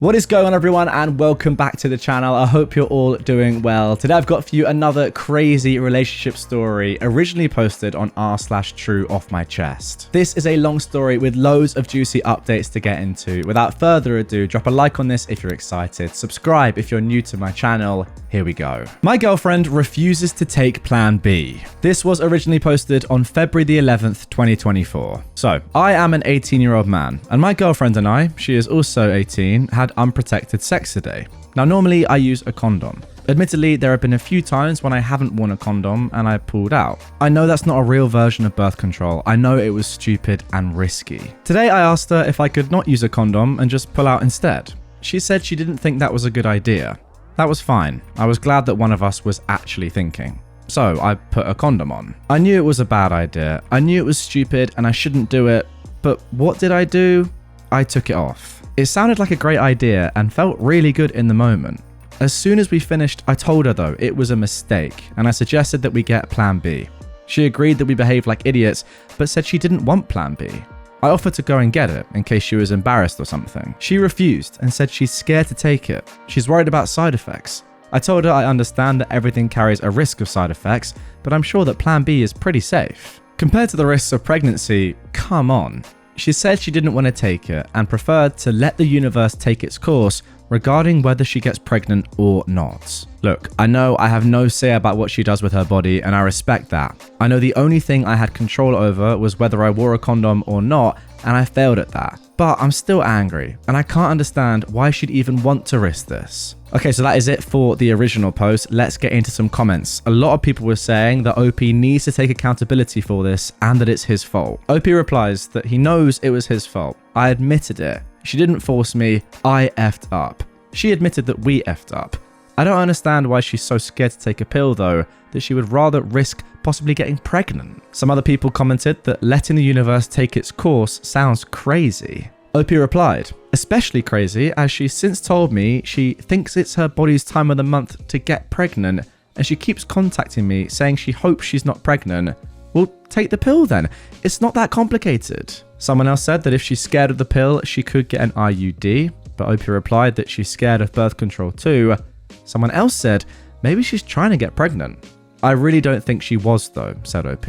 What is going on, everyone, and welcome back to the channel. I hope you're all doing well. Today I've got for you another crazy relationship story originally posted on r/true off my chest. This is a long story with loads of juicy updates to get into. Without further ado, drop a like on this if you're excited. Subscribe if you're new to my channel. Here we go. My girlfriend refuses to take Plan B. This was originally posted on February the 11th, 2024. So, I am an 18-year-old man, and my girlfriend and I, she is also 18, had unprotected sex today. Now, normally I use a condom. Admittedly, there have been a few times when I haven't worn a condom and I pulled out. I know that's not a real version of birth control. I know it was stupid and risky. Today I asked her if I could not use a condom and just pull out instead. She said she didn't think that was a good idea. That was fine. I was glad that one of us was actually thinking. So I put a condom on. I knew it was a bad idea. I knew it was stupid and I shouldn't do it. But what did I do? I took it off. It sounded like a great idea and felt really good in the moment. As soon as we finished, I told her though it was a mistake and I suggested that we get Plan B. She agreed that we behaved like idiots, but said she didn't want Plan B. I offered to go and get it in case she was embarrassed or something. She refused and said she's scared to take it. She's worried about side effects. I told her I understand that everything carries a risk of side effects, but I'm sure that Plan B is pretty safe. Compared to the risks of pregnancy, come on. She said she didn't want to take it and preferred to let the universe take its course regarding whether she gets pregnant or not. Look, I know I have no say about what she does with her body and I respect that. I know the only thing I had control over was whether I wore a condom or not, and I failed at that. But I'm still angry and I can't understand why she'd even want to risk this. Okay, so that is it for the original post. Let's get into some comments. A lot of people were saying that OP needs to take accountability for this and that it's his fault. OP replies that he knows it was his fault. I admitted it. She didn't force me. I effed up. She admitted that we effed up. I don't understand why she's so scared to take a pill though, that she would rather risk possibly getting pregnant. Some other people commented that letting the universe take its course sounds crazy. OP replied, especially crazy as she's since told me she thinks it's her body's time of the month to get pregnant and she keeps contacting me saying she hopes she's not pregnant. Well, take the pill then. It's not that complicated. Someone else said that if she's scared of the pill, she could get an IUD, but OP replied that she's scared of birth control too. Someone else said maybe she's trying to get pregnant. I really don't think she was though, said OP.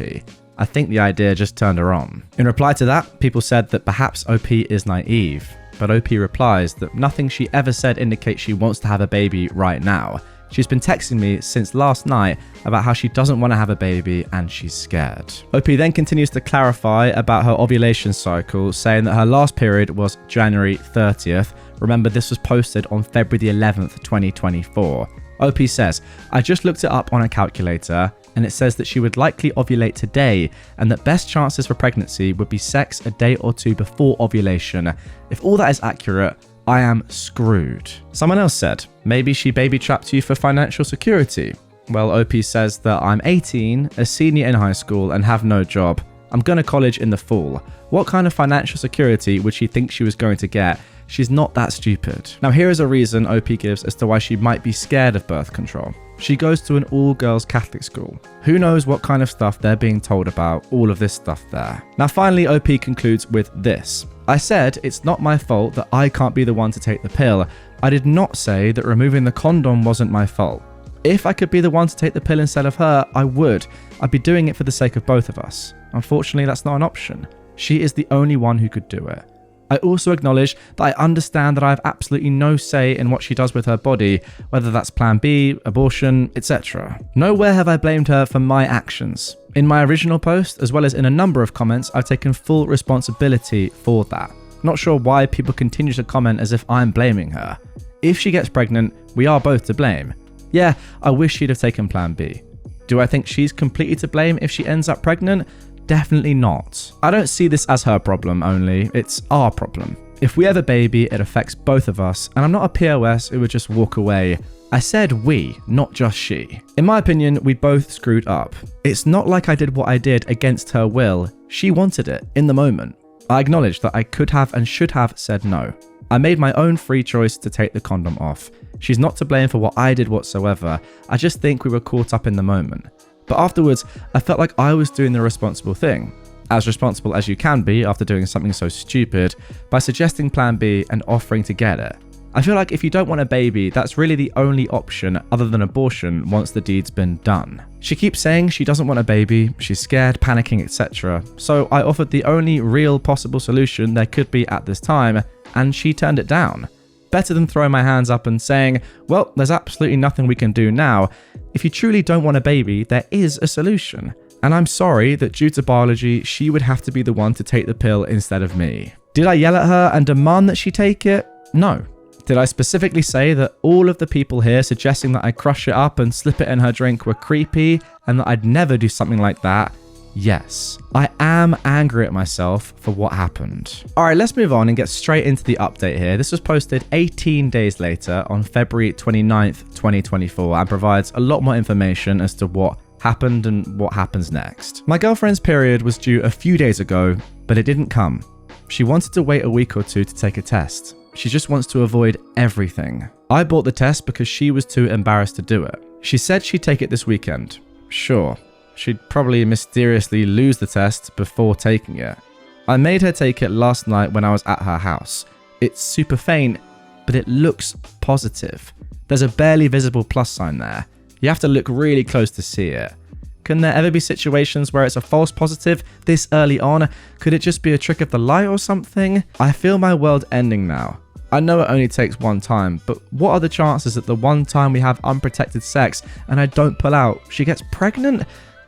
I think the idea just turned her on. In reply to that, people said that perhaps OP is naive, but OP replies that nothing she ever said indicates she wants to have a baby right now. She's been texting me since last night about how she doesn't want to have a baby and she's scared. OP then continues to clarify about her ovulation cycle, saying that her last period was January 30th. Remember, this was posted on February the 11th, 2024. OP says, I just looked it up on a calculator and it says that she would likely ovulate today and that best chances for pregnancy would be sex a day or two before ovulation. If all that is accurate, I am screwed. Someone else said, maybe she baby trapped you for financial security. Well, OP says that I'm 18, a senior in high school and have no job. I'm going to college in the fall. What kind of financial security would she think she was going to get? She's not that stupid. Now, here is a reason OP gives as to why she might be scared of birth control. She goes to an all-girls Catholic school. Who knows what kind of stuff they're being told about all of this stuff there. Now, finally, OP concludes with this. I said it's not my fault that I can't be the one to take the pill. I did not say that removing the condom wasn't my fault. If I could be the one to take the pill instead of her, I would. I'd be doing it for the sake of both of us. Unfortunately, that's not an option. She is the only one who could do it. I also acknowledge that I understand that I have absolutely no say in what she does with her body, whether that's Plan B, abortion, etc. Nowhere have I blamed her for my actions. In my original post, as well as in a number of comments, I've taken full responsibility for that. Not sure why people continue to comment as if I'm blaming her. If she gets pregnant, we are both to blame. Yeah, I wish she'd have taken Plan B. Do I think she's completely to blame if she ends up pregnant? Definitely not. I don't see this as her problem only, it's our problem. If we have a baby, it affects both of us, and I'm not a POS who would just walk away. I said we, not just she. In my opinion, we both screwed up. It's not like I did what I did against her will. She wanted it in the moment. I acknowledge that I could have and should have said no. I made my own free choice to take the condom off. She's not to blame for what I did whatsoever. I just think we were caught up in the moment. But afterwards, I felt like I was doing the responsible thing. As responsible as you can be after doing something so stupid, by suggesting Plan B and offering to get it. I feel like if you don't want a baby, that's really the only option other than abortion once the deed's been done. She keeps saying she doesn't want a baby, she's scared, panicking, etc. So I offered the only real possible solution there could be at this time, and she turned it down. Better than throwing my hands up and saying, well, there's absolutely nothing we can do now. If you truly don't want a baby, there is a solution. And I'm sorry that due to biology, she would have to be the one to take the pill instead of me. Did I yell at her and demand that she take it? No. Did I specifically say that all of the people here suggesting that I crush it up and slip it in her drink were creepy and that I'd never do something like that? Yes. I am angry at myself for what happened. Alright, let's move on and get straight into the update here. This was posted 18 days later on February 29th, 2024 and provides a lot more information as to what happened and what happens next. My girlfriend's period was due a few days ago, but it didn't come. She wanted to wait a week or two to take a test. She just wants to avoid everything. I bought the test because she was too embarrassed to do it. She said she'd take it this weekend. Sure, she'd probably mysteriously lose the test before taking it. I made her take it last night when I was at her house. It's super faint, but it looks positive. There's a barely visible plus sign there. You have to look really close to see it. Can there ever be situations where it's a false positive this early on? Could it just be a trick of the light or something? I feel my world ending now. I know it only takes one time, but what are the chances that the one time we have unprotected sex and I don't pull out, she gets pregnant?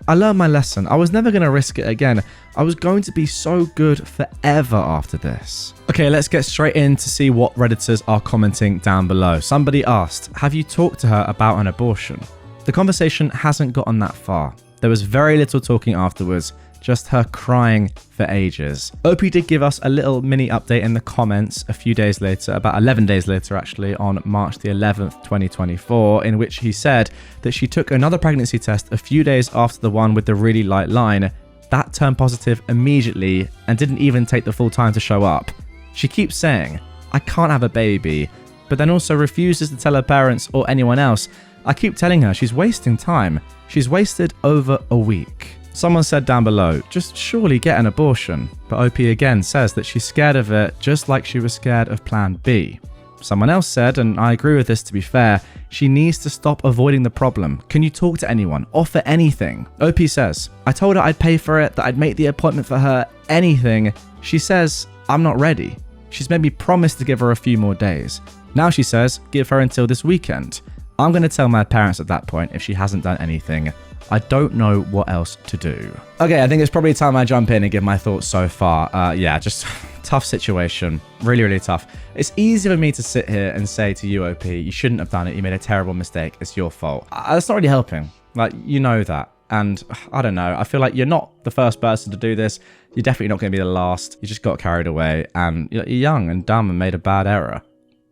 I learned my lesson. I was never going to risk it again. I was going to be so good forever after this. Okay, let's get straight in to see what Redditors are commenting down below. Somebody asked, have you talked to her about an abortion? The conversation hasn't gotten that far. There was very little talking afterwards, just her crying for ages. OP did give us a little mini update in the comments a few days later, about 11 days later actually, on March the 11th, 2024, in which he said that she took another pregnancy test a few days after the one with the really light line. That turned positive immediately and didn't even take the full time to show up. She keeps saying, I can't have a baby, but then also refuses to tell her parents or anyone else. I keep telling her she's wasting time. She's wasted over a week. Someone said down below, just surely get an abortion. But OP again says that she's scared of it just like she was scared of plan B. Someone else said, and I agree with this to be fair, she needs to stop avoiding the problem. Can you talk to anyone? Offer anything? OP says, I told her I'd pay for it, that I'd make the appointment for her, anything. She says, I'm not ready. She's made me promise to give her a few more days. Now she says, give her until this weekend. I'm going to tell my parents at that point if she hasn't done anything. I don't know what else to do. Okay, I think it's probably time I jump in and give my thoughts so far. Yeah, just tough situation. Really, really tough. It's easy for me to sit here and say to you, OP, you shouldn't have done it. You made a terrible mistake. It's your fault. That's not really helping. Like, you know that. And I don't know. I feel like you're not the first person to do this. You're definitely not going to be the last. You just got carried away and you're young and dumb and made a bad error.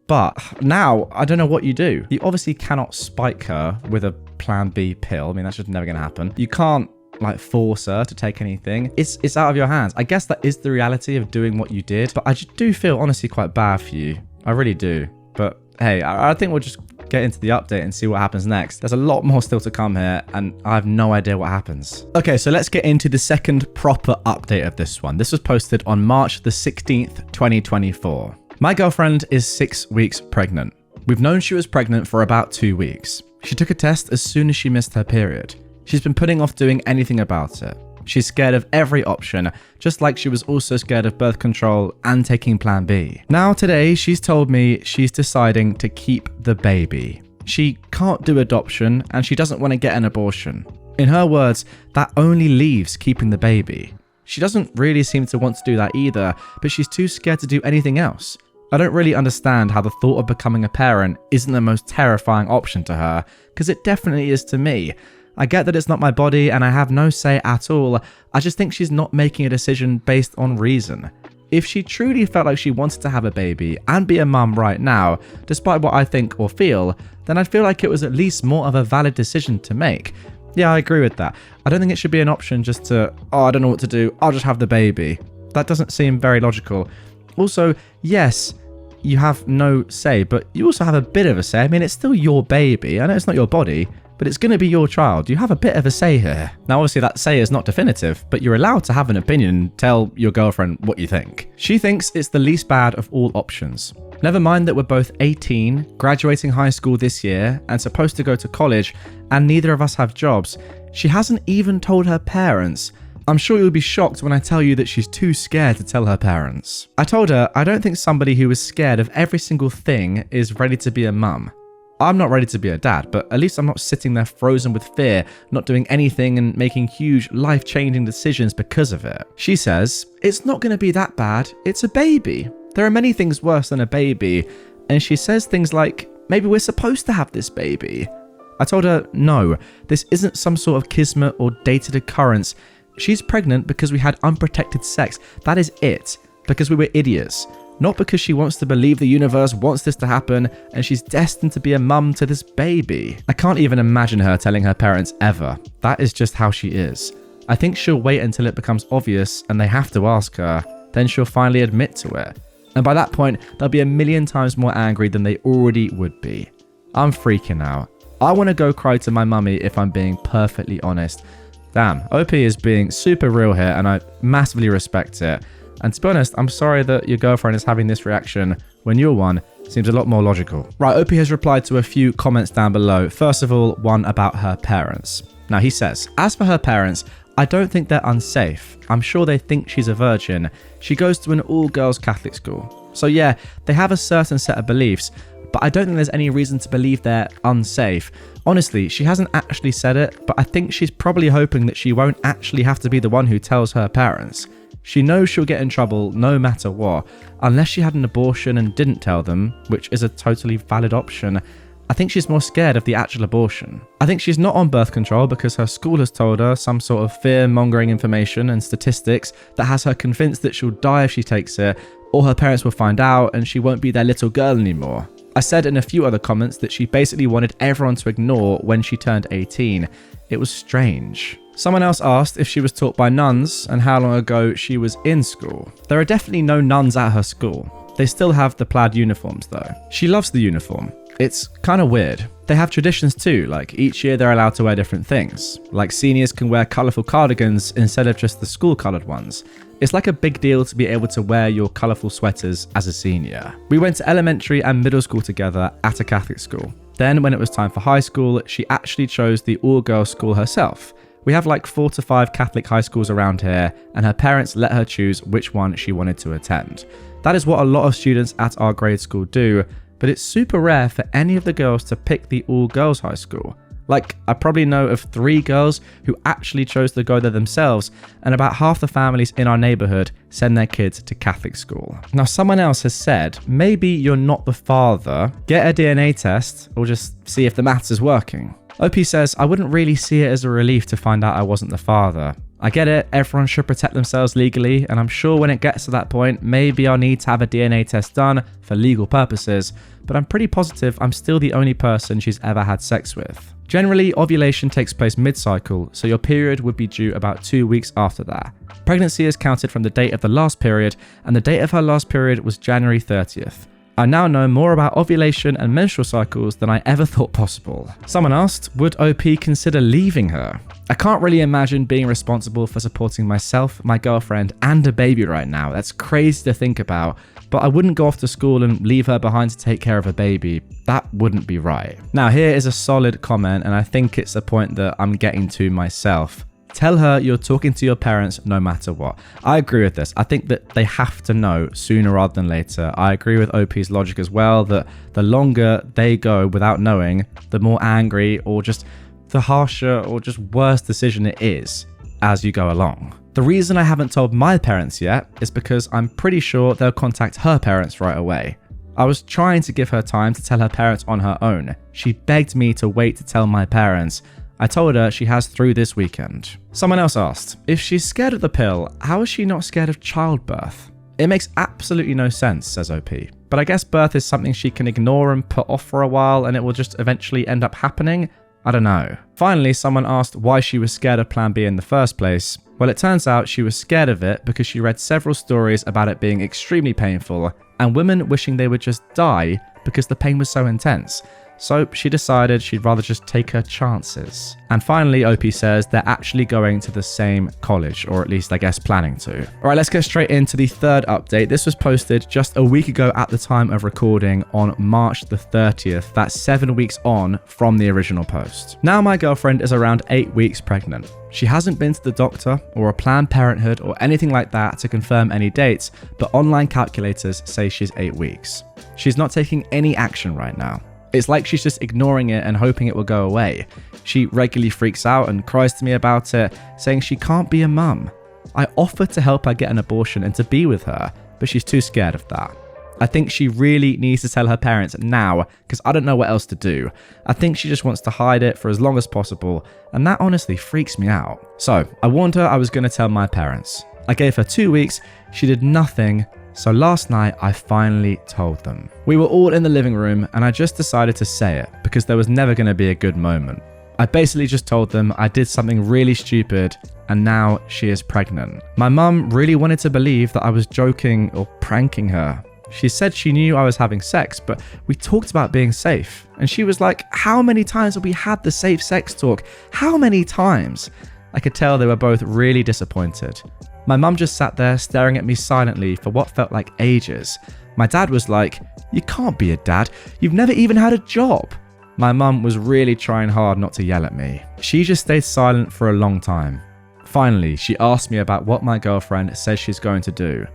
But now, I don't know what you do. You obviously cannot spike her with a plan B pill. I mean, that's just never going to happen. You can't, like, force her to take anything. It's out of your hands. I guess that is the reality of doing what you did. But I just do feel, honestly, quite bad for you. I really do. But, hey, I think we'll just get into the update and see what happens next. There's a lot more still to come here, and I have no idea what happens. Okay, so let's get into the second proper update of this one. This was posted on March the 16th, 2024. My girlfriend is 6 weeks pregnant. We've known she was pregnant for about 2 weeks. She took a test as soon as she missed her period. She's been putting off doing anything about it. She's scared of every option, just like she was also scared of birth control and taking plan B. Now today, she's told me she's deciding to keep the baby. She can't do adoption and she doesn't want to get an abortion. In her words, that only leaves keeping the baby. She doesn't really seem to want to do that either, but she's too scared to do anything else. I don't really understand how the thought of becoming a parent isn't the most terrifying option to her, because it definitely is to me. I get that it's not my body and I have no say at all. I just think she's not making a decision based on reason. If she truly felt like she wanted to have a baby and be a mum right now, despite what I think or feel, then I'd feel like it was at least more of a valid decision to make. Yeah, I agree with that. I don't think it should be an option just to, oh, I don't know what to do, I'll just have the baby. That doesn't seem very logical. Also, yes, you have no say, but you also have a bit of a say. I mean, it's still your baby. I know it's not your body, but it's going to be your child. You have a bit of a say here. Now, obviously, that say is not definitive, but you're allowed to have an opinion and tell your girlfriend what you think. She thinks it's the least bad of all options. Never mind that we're both 18, graduating high school this year, and supposed to go to college, and neither of us have jobs. She hasn't even told her parents. I'm sure you'll be shocked when I tell you that she's too scared to tell her parents. I told her I don't think somebody who is scared of every single thing is ready to be a mum. I'm not ready to be a dad, but at least I'm not sitting there frozen with fear, not doing anything and making huge life-changing decisions because of it. She says, it's not going to be that bad, it's a baby. There are many things worse than a baby. And she says things like, maybe we're supposed to have this baby. I told her, no, this isn't some sort of kismet or dated occurrence. She's pregnant because we had unprotected sex. That is it. Because we were idiots. Not because she wants to believe the universe wants this to happen and she's destined to be a mum to this baby. I can't even imagine her telling her parents ever. That is just how she is. I think she'll wait until it becomes obvious and they have to ask her. Then she'll finally admit to it. And by that point, they'll be a million times more angry than they already would be. I'm freaking out. I want to go cry to my mummy if I'm being perfectly honest. Damn, OP is being super real here and I massively respect it. And to be honest, I'm sorry that your girlfriend is having this reaction when your one seems a lot more logical. Right, OP has replied to a few comments down below. First of all, one about her parents. Now he says, as for her parents, I don't think they're unsafe. I'm sure they think she's a virgin. She goes to an all-girls Catholic school. So yeah, they have a certain set of beliefs, but I don't think there's any reason to believe they're unsafe. Honestly, she hasn't actually said it, but I think she's probably hoping that she won't actually have to be the one who tells her parents. She knows she'll get in trouble no matter what, unless she had an abortion and didn't tell them, which is a totally valid option. I think she's more scared of the actual abortion. I think she's not on birth control because her school has told her some sort of fear-mongering information and statistics that has her convinced that she'll die if she takes it, or her parents will find out and she won't be their little girl anymore. I said in a few other comments that she basically wanted everyone to ignore when she turned 18. It was strange. Someone else asked if she was taught by nuns and how long ago she was in school. There are definitely no nuns at her school. They still have the plaid uniforms though. She loves the uniform. It's kind of weird. They have traditions too, like each year they're allowed to wear different things. Like seniors can wear colourful cardigans instead of just the school coloured ones. It's like a big deal to be able to wear your colourful sweaters as a senior. We went to elementary and middle school together at a Catholic school. Then when it was time for high school, she actually chose the all-girls school herself. We have like 4 to 5 Catholic high schools around here, and her parents let her choose which one she wanted to attend. That is what a lot of students at our grade school do, but it's super rare for any of the girls to pick the all-girls high school. Like, I probably know of 3 girls who actually chose to go there themselves, and about half the families in our neighborhood send their kids to Catholic school. Now, someone else has said, maybe you're not the father, get a DNA test, or just see if the maths is working. OP says, I wouldn't really see it as a relief to find out I wasn't the father. I get it, everyone should protect themselves legally, and I'm sure when it gets to that point, maybe I'll need to have a DNA test done for legal purposes, but I'm pretty positive I'm still the only person she's ever had sex with. Generally, ovulation takes place mid-cycle, so your period would be due about 2 weeks after that. Pregnancy is counted from the date of the last period, and the date of her last period was January 30th. I now know more about ovulation and menstrual cycles than I ever thought possible. Someone asked, would OP consider leaving her? I can't really imagine being responsible for supporting myself, my girlfriend, and a baby right now. That's crazy to think about, but I wouldn't go off to school and leave her behind to take care of a baby. That wouldn't be right. Now, here is a solid comment, and I think it's a point that I'm getting to myself. Tell her you're talking to your parents no matter what. I agree with this. I think that they have to know sooner rather than later. I agree with OP's logic as well, that the longer they go without knowing, the more angry or just the harsher or just worse decision it is as you go along. The reason I haven't told my parents yet is because I'm pretty sure they'll contact her parents right away. I was trying to give her time to tell her parents on her own. She begged me to wait to tell my parents. I told her she has through this weekend. Someone else asked, if she's scared of the pill, how is she not scared of childbirth? It makes absolutely no sense, says OP. But I guess birth is something she can ignore and put off for a while and it will just eventually end up happening. I don't know. Finally, someone asked why she was scared of Plan B in the first place. Well, it turns out she was scared of it because she read several stories about it being extremely painful and women wishing they would just die because the pain was so intense. So she decided she'd rather just take her chances. And finally, OP says they're actually going to the same college, or at least I guess planning to. All right, let's get straight into the third update. This was posted just a week ago at the time of recording on March the 30th. That's 7 weeks on from the original post. Now my girlfriend is around 8 weeks pregnant. She hasn't been to the doctor or a Planned Parenthood or anything like that to confirm any dates, but online calculators say she's 8 weeks. She's not taking any action right now. It's like she's just ignoring it and hoping it will go away. She regularly freaks out and cries to me about it, saying she can't be a mum. I offered to help her get an abortion and to be with her, but she's too scared of that. I think she really needs to tell her parents now because I don't know what else to do. I think she just wants to hide it for as long as possible, and that honestly freaks me out. So I warned her I was going to tell my parents. I gave her 2 weeks, she did nothing. So last night, I finally told them. We were all in the living room and I just decided to say it because there was never going to be a good moment. I basically just told them I did something really stupid and now she is pregnant. My mum really wanted to believe that I was joking or pranking her. She said she knew I was having sex, but we talked about being safe. And she was like, how many times have we had the safe sex talk? How many times? I could tell they were both really disappointed. My mum just sat there staring at me silently for what felt like ages. My dad was like, you can't be a dad. You've never even had a job. My mum was really trying hard not to yell at me. She just stayed silent for a long time. Finally, she asked me about what my girlfriend says she's going to do.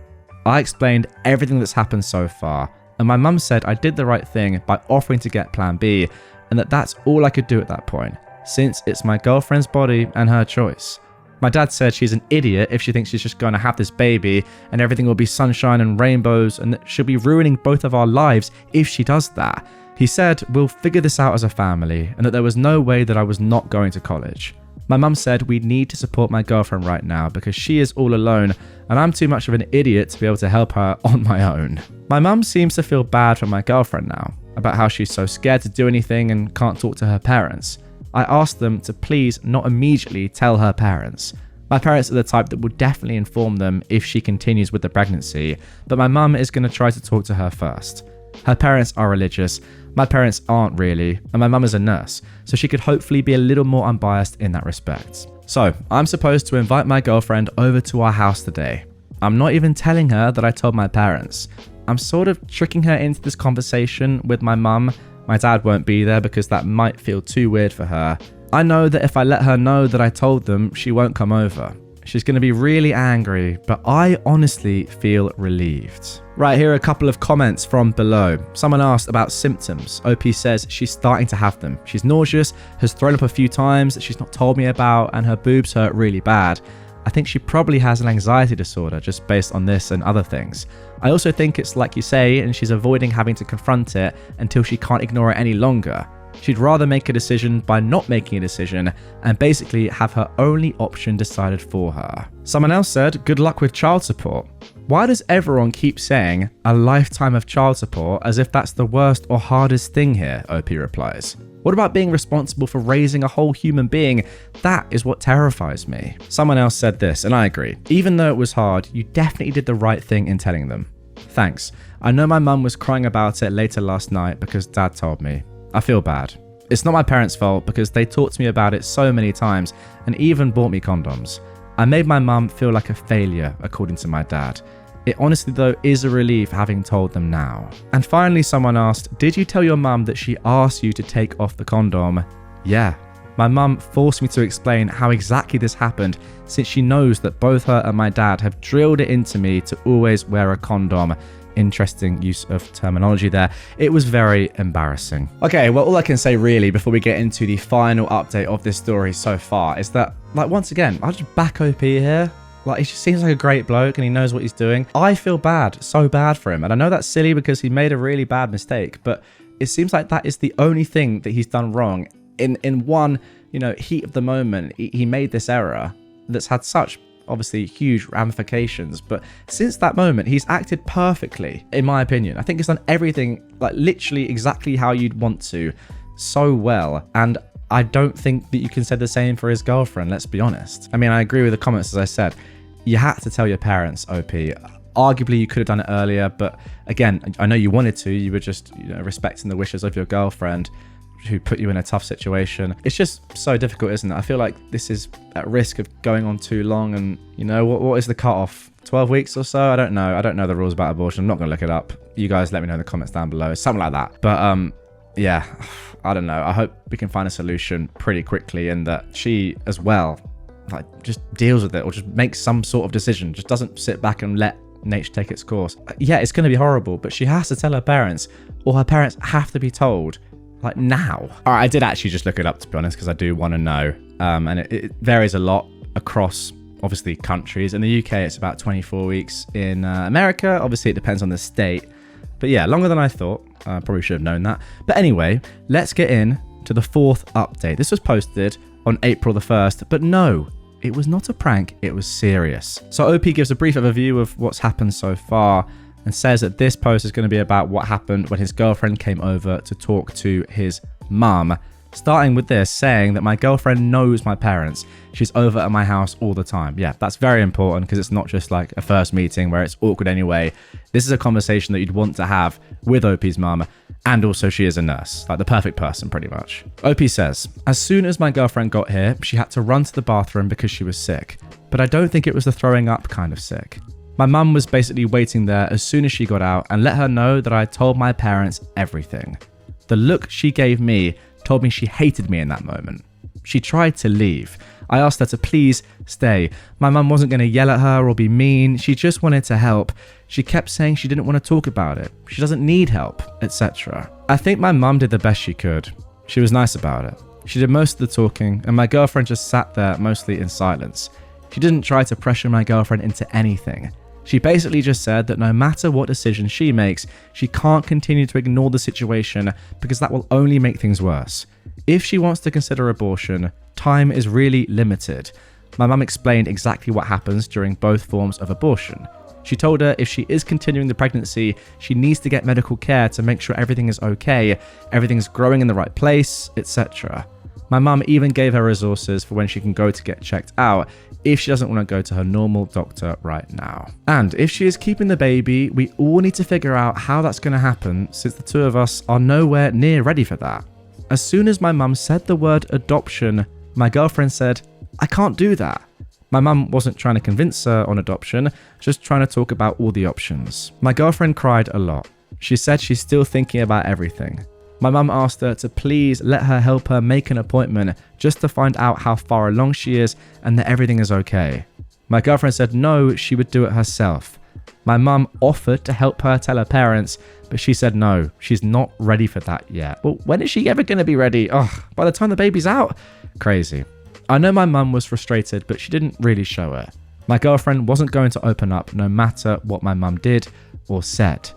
I explained everything that's happened so far, and my mum said I did the right thing by offering to get Plan B, and that's all I could do at that point, since it's my girlfriend's body and her choice. My dad said she's an idiot if she thinks she's just going to have this baby and everything will be sunshine and rainbows and that she'll be ruining both of our lives if she does that. He said we'll figure this out as a family and that there was no way that I was not going to college. My mum said we need to support my girlfriend right now because she is all alone and I'm too much of an idiot to be able to help her on my own. My mum seems to feel bad for my girlfriend now, about how she's so scared to do anything and can't talk to her parents. I asked them to please not immediately tell her parents. My parents are the type that will definitely inform them if she continues with the pregnancy, but my mum is going to try to talk to her first. Her parents are religious, my parents aren't really, and my mum is a nurse, so she could hopefully be a little more unbiased in that respect. So, I'm supposed to invite my girlfriend over to our house today. I'm not even telling her that I told my parents. I'm sort of tricking her into this conversation with my mum. My dad won't be there because that might feel too weird for her. I know that if I let her know that I told them, she won't come over. She's going to be really angry, but I honestly feel relieved. Right, here are a couple of comments from below. Someone asked about symptoms. OP says she's starting to have them. She's nauseous, has thrown up a few times that she's not told me about, and her boobs hurt really bad. I think she probably has an anxiety disorder just based on this and other things. I also think it's like you say, and she's avoiding having to confront it until she can't ignore it any longer. She'd rather make a decision by not making a decision and basically have her only option decided for her. Someone else said, good luck with child support. Why does everyone keep saying a lifetime of child support as if that's the worst or hardest thing here? OP replies. What about being responsible for raising a whole human being? That is what terrifies me. Someone else said this, and I agree. Even though it was hard, you definitely did the right thing in telling them. Thanks. I know my mum was crying about it later last night because dad told me. I feel bad. It's not my parents' fault because they talked to me about it so many times and even bought me condoms. I made my mum feel like a failure, according to my dad. It honestly though is a relief having told them now. And finally someone asked, did you tell your mum that she asked you to take off the condom? Yeah. My mum forced me to explain how exactly this happened since she knows that both her and my dad have drilled it into me to always wear a condom. Interesting use of terminology there. It was very embarrassing. Okay, well, all I can say really before we get into the final update of this story so far is that, like, once again, I'll just back OP here. Like, he just seems like a great bloke and he knows what he's doing. I feel bad, so bad for him. And I know that's silly because he made a really bad mistake, but it seems like that is the only thing that he's done wrong. In one, heat of the moment, he made this error that's had such obviously huge ramifications, but since that moment he's acted perfectly, in my opinion. I think he's done everything like literally exactly how you'd want to, so well, and I don't think that you can say the same for his girlfriend, let's be honest. I mean, I agree with the comments. As I said, you had to tell your parents, OP. Arguably you could have done it earlier, but again, I know you wanted to, you were just respecting the wishes of your girlfriend. who put you in a tough situation. It's just so difficult, isn't it? I feel like this is at risk of going on too long. And you know, what is the cutoff? 12 weeks or so? I don't know the rules about abortion. I'm not going to look it up. You guys let me know in the comments down below. It's something like that. But yeah, I don't know. I hope we can find a solution pretty quickly and that she as well like just deals with it or just makes some sort of decision. Just doesn't sit back and let nature take its course. Yeah, it's going to be horrible, but she has to tell her parents, or her parents have to be told, like, now. All right, I did actually just look it up, to be honest, because I do want to know. And it varies a lot across, obviously, countries. In the UK, it's about 24 weeks. In America, obviously, it depends on the state. But yeah, longer than I thought. I probably should have known that. But anyway, let's get in to the 4th update. This was posted on April the 1st, but no, it was not a prank, it was serious. So OP gives a brief overview of what's happened so far and says that this post is going to be about what happened when his girlfriend came over to talk to his mum. Starting with this, saying that my girlfriend knows my parents. She's over at my house all the time. Yeah, that's very important because it's not just like a first meeting where it's awkward anyway. This is a conversation that you'd want to have with OP's mum. And also she is a nurse, like the perfect person pretty much. OP says, as soon as my girlfriend got here, she had to run to the bathroom because she was sick. But I don't think it was the throwing up kind of sick. My mum was basically waiting there as soon as she got out and let her know that I had told my parents everything. The look she gave me told me she hated me in that moment. She tried to leave. I asked her to please stay. My mum wasn't going to yell at her or be mean. She just wanted to help. She kept saying she didn't want to talk about it. She doesn't need help, etc. I think my mum did the best she could. She was nice about it. She did most of the talking, and my girlfriend just sat there mostly in silence. She didn't try to pressure my girlfriend into anything. She basically just said that no matter what decision she makes, she can't continue to ignore the situation because that will only make things worse. If she wants to consider abortion, time is really limited. My mum explained exactly what happens during both forms of abortion. She told her if she is continuing the pregnancy, she needs to get medical care to make sure everything is okay, everything's growing in the right place, etc. My mum even gave her resources for when she can go to get checked out if she doesn't want to go to her normal doctor right now. And if she is keeping the baby, we all need to figure out how that's going to happen since the two of us are nowhere near ready for that. As soon as my mum said the word adoption, my girlfriend said, I can't do that. My mum wasn't trying to convince her on adoption, just trying to talk about all the options. My girlfriend cried a lot. She said she's still thinking about everything. My mum asked her to please let her help her make an appointment just to find out how far along she is and that everything is okay. My girlfriend said no, she would do it herself. My mum offered to help her tell her parents, but she said no, she's not ready for that yet. Well, when is she ever going to be ready? Oh, by the time the baby's out? Crazy. I know my mum was frustrated, but she didn't really show it. My girlfriend wasn't going to open up no matter what my mum did or said.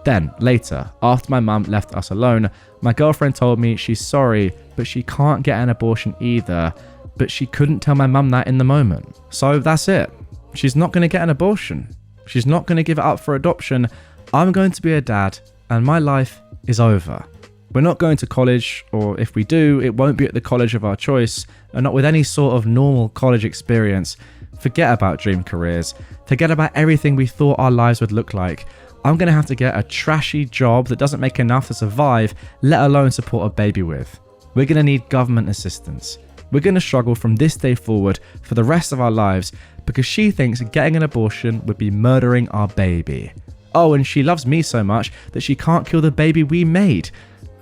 Then, later, after my mum left us alone, my girlfriend told me she's sorry, but she can't get an abortion either, but she couldn't tell my mum that in the moment. So that's it. She's not going to get an abortion. She's not going to give it up for adoption. I'm going to be a dad, and my life is over. We're not going to college, or if we do, it won't be at the college of our choice, and not with any sort of normal college experience. Forget about dream careers. Forget about everything we thought our lives would look like. I'm going to have to get a trashy job that doesn't make enough to survive, let alone support a baby with. We're going to need government assistance. We're going to struggle from this day forward for the rest of our lives because she thinks getting an abortion would be murdering our baby. Oh, and she loves me so much that she can't kill the baby we made.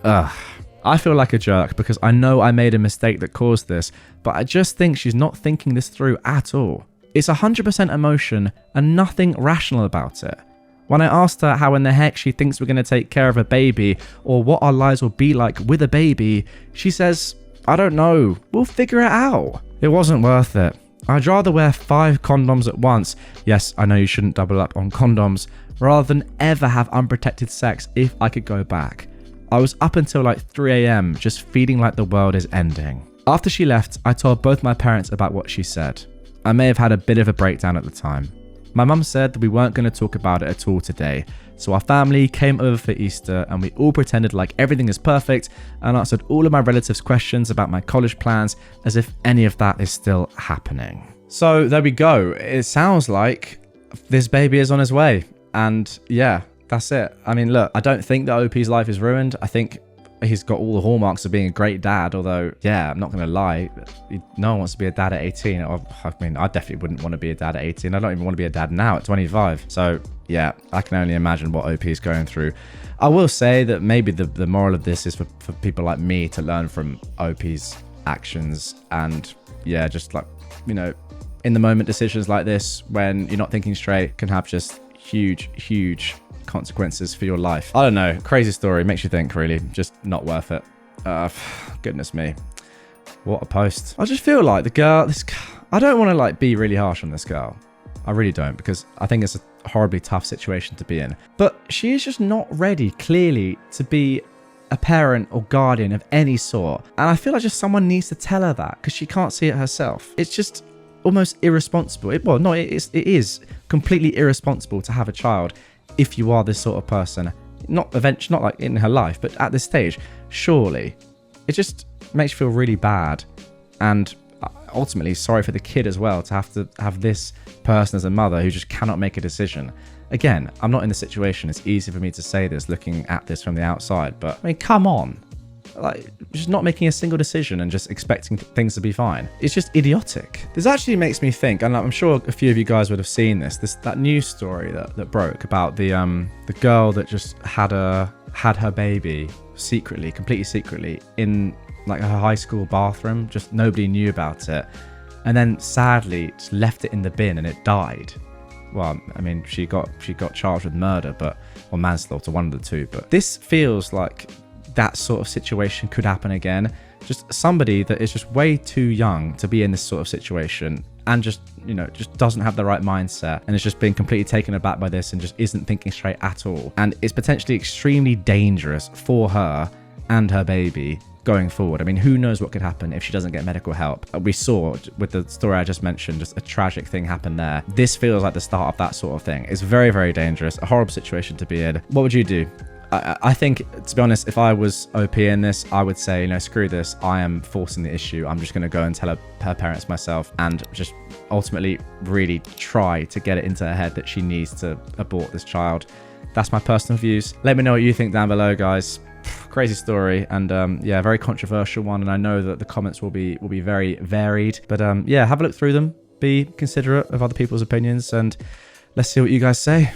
Ugh. I feel like a jerk because I know I made a mistake that caused this, but I just think she's not thinking this through at all. It's 100% emotion and nothing rational about it. When I asked her how in the heck she thinks we're going to take care of a baby or what our lives will be like with a baby, she says, I don't know, we'll figure it out. It wasn't worth it. I'd rather wear 5 condoms at once, yes, I know you shouldn't double up on condoms, rather than ever have unprotected sex if I could go back. I was up until like 3 a.m. just feeling like the world is ending. After she left, I told both my parents about what she said. I may have had a bit of a breakdown at the time. My mum said that we weren't going to talk about it at all today, so our family came over for Easter and we all pretended like everything is perfect and answered all of my relatives' questions about my college plans as if any of that is still happening. So there we go. It sounds like this baby is on his way, and yeah, that's it. I mean, look, I don't think that OP's life is ruined. I think he's got all the hallmarks of being a great dad, although, yeah, I'm not going to lie, no one wants to be a dad at 18. I mean, I definitely wouldn't want to be a dad at 18. I don't even want to be a dad now at 25. So, yeah, I can only imagine what OP is going through. I will say that maybe the moral of this is for people like me to learn from OP's actions and, yeah, just like, you know, in the moment decisions like this, when you're not thinking straight, can have just huge consequences for your life. I don't know. Crazy story. Makes you think, really. Just not worth it. Goodness me. What a post. I just feel like the girl, I don't want to like be really harsh on this girl. I really don't, because I think it's a horribly tough situation to be in. But she is just not ready, clearly, to be a parent or guardian of any sort. And I feel like just someone needs to tell her that, because she can't see it herself. It's just almost irresponsible. It is completely irresponsible to have a child if you are this sort of person. Not like in her life, but at this stage, surely. It just makes you feel really bad, and ultimately sorry for the kid as well, to have this person as a mother who just cannot make a decision. Again, I'm not in the situation. It's easy for me to say this looking at this from the outside, but I mean, come on. Like, just not making a single decision and just expecting things to be fine. It's just idiotic. This actually makes me think, and I'm sure a few of you guys would have seen that news story that broke about the girl that just had her baby completely secretly in like her high school bathroom. Just nobody knew about it, and then sadly just left it in the bin and it died. Well, I mean, she got charged with murder, or manslaughter, one of the two. But this feels like that sort of situation could happen again. Just somebody that is just way too young to be in this sort of situation, and just, you know, just doesn't have the right mindset, and is just being completely taken aback by this and just isn't thinking straight at all. And it's potentially extremely dangerous for her and her baby going forward. I mean, who knows what could happen if she doesn't get medical help. We saw with the story I just mentioned, just a tragic thing happened there. This feels like the start of that sort of thing. It's very, very dangerous, a horrible situation to be in. What would you do? I think, to be honest, if I was OP in this, I would say, you know, screw this. I am forcing the issue. I'm just going to go and tell her parents myself, and just ultimately really try to get it into her head that she needs to abort this child. That's my personal views. Let me know what you think down below, guys. Crazy story, and yeah, very controversial one, and I know that the comments will be very varied, but yeah, have a look through them, be considerate of other people's opinions, and let's see what you guys say.